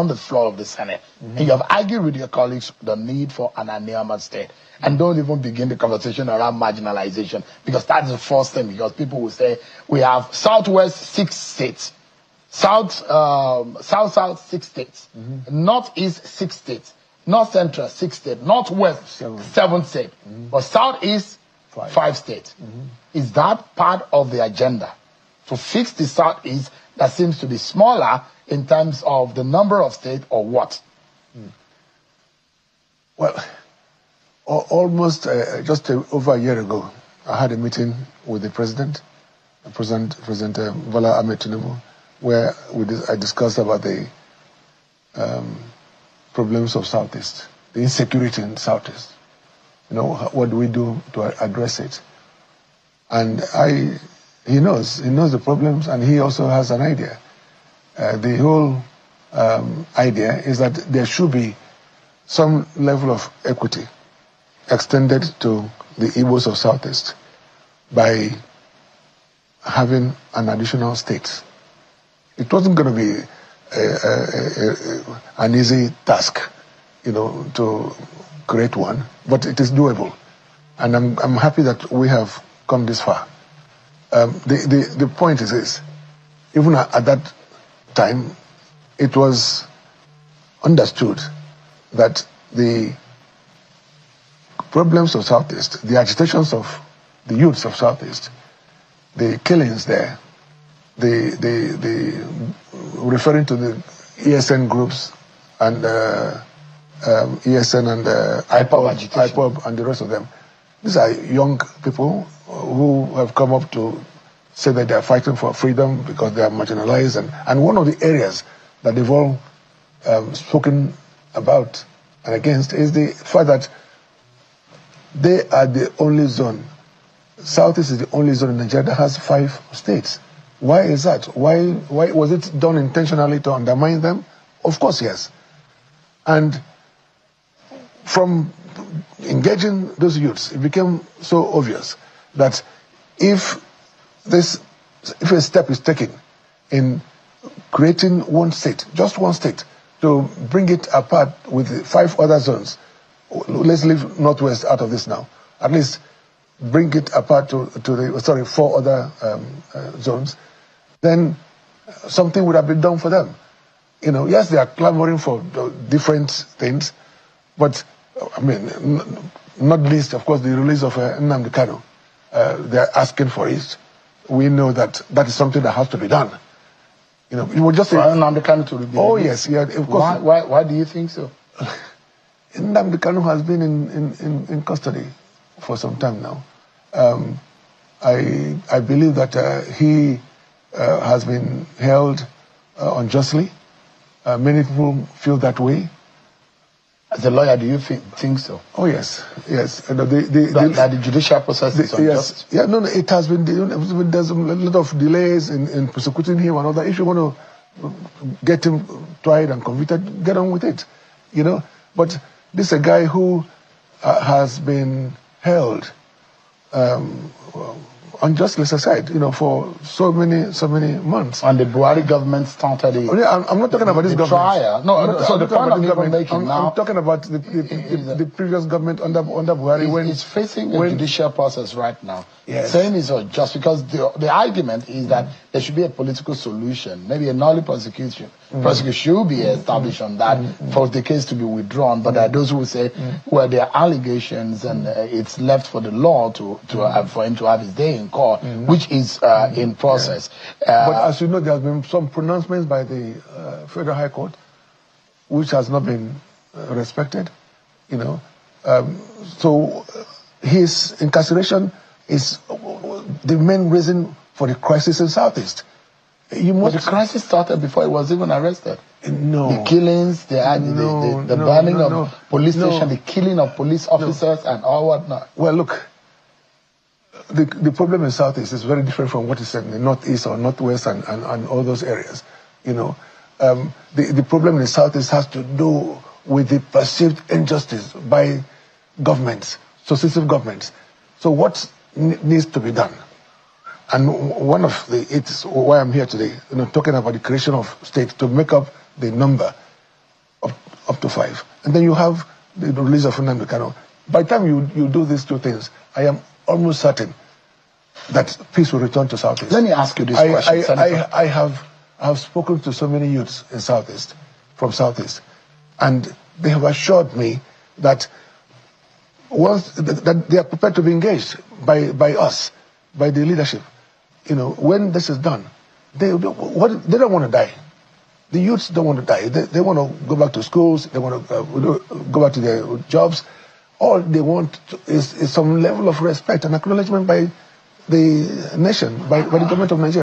on the floor of the Senate, and you have argued with your colleagues the need for an anioma state, and don't even begin the conversation around marginalization, because that's the first thing, because people will say, we have Southwest 6 states, South 6 states, Northeast 6 states, North Central 6 states, Northwest 7 states, but Southeast 5 states. Is that part of the agenda to fix the Southeast that seems to be smaller in terms of the number of states, or what? Well, almost just over a year ago, I had a meeting with the President Bola Ahmed Tinubu, where I discussed about the problems of Southeast, the insecurity in Southeast. You know, what do we do to address it? And he knows the problems, and he also has an idea. The whole idea is that there should be some level of equity extended to the Igbos of Southeast by having an additional state. It wasn't going to be an easy task, you know, to create one, but it is doable. And I'm happy that we have come this far. The point is this: even at that time, it was understood that the problems of Southeast, the agitations of the youths of Southeast, the killings there, the referring to the ESN groups and ESN and IPOB and the rest of them. These are young people who have come up to say that they are fighting for freedom because they are marginalized. And one of the areas that they've all spoken about and against is the fact that they are the only zone. Southeast is the only zone in Nigeria that has 5 states. Why is that? Why was it done intentionally to undermine them? Of course, yes. And from engaging those youths, it became so obvious that if a step is taken in creating one state, just one state, to bring it apart with 5 other zones, let's leave Northwest out of this now, at least bring it apart to the 4 other zones, then something would have been done for them. You know, yes, they are clamoring for different things, but I mean, not least, of course, the release of Nnamdi Kanu. They're asking for it. We know that that is something that has to be done. You know, you would just say Nnamdi Kanu to be released. Oh yes, yeah, of course. Why do you think so? Nnamdi Kanu has been in custody for some time now. I believe that he has been held unjustly. Many people feel that way. As a lawyer, do you think so? Oh yes, yes. That the judicial process is unjust? Yes, yeah, no, it has been. There's a lot of delays in prosecuting him and all that. If you want to get him tried and convicted, get on with it, you know. But this is a guy who has been held unjustly aside, you know, for so many months. And the Buhari government started it. I'm not talking about this government. Trial. No, so the point I'm even making now. I'm talking about the previous government under Buhari when it's facing a judicial process right now. Yes. Saying it's unjust because the argument is that there should be a political solution, maybe a null prosecution. Prosecution should be established on that for the case to be withdrawn. But there are those who will say, well, there are allegations and it's left for the law for him to have his day in court, which is in process. But as you know, there has been some pronouncements by the Federal High Court, which has not been respected. You know, so his incarceration is the main reason for the crisis in Southeast. But the crisis started before he was even arrested. No. The killings, the burning of police station, the killing of police officers and all whatnot. Well, look, the problem in Southeast is very different from what is in the Northeast or Northwest and all those areas. You know, the problem in the Southeast has to do with the perceived injustice by governments, successive governments. So what needs to be done? And one of it's why I'm here today, you know, talking about the creation of states to make up the number to 5. And then you have the release of Nnamdi Kanu. By the time you do these two things, I am almost certain that peace will return to Southeast. Let me ask you this question, I have spoken to so many youths in Southeast, from Southeast, and they have assured me that that they are prepared to be engaged by us, by the leadership. You know, when this is done, they don't want to die. The youths don't want to die. They want to go back to schools. They want to go back to their jobs. All they want is some level of respect and acknowledgement by the nation, by the government of Nigeria.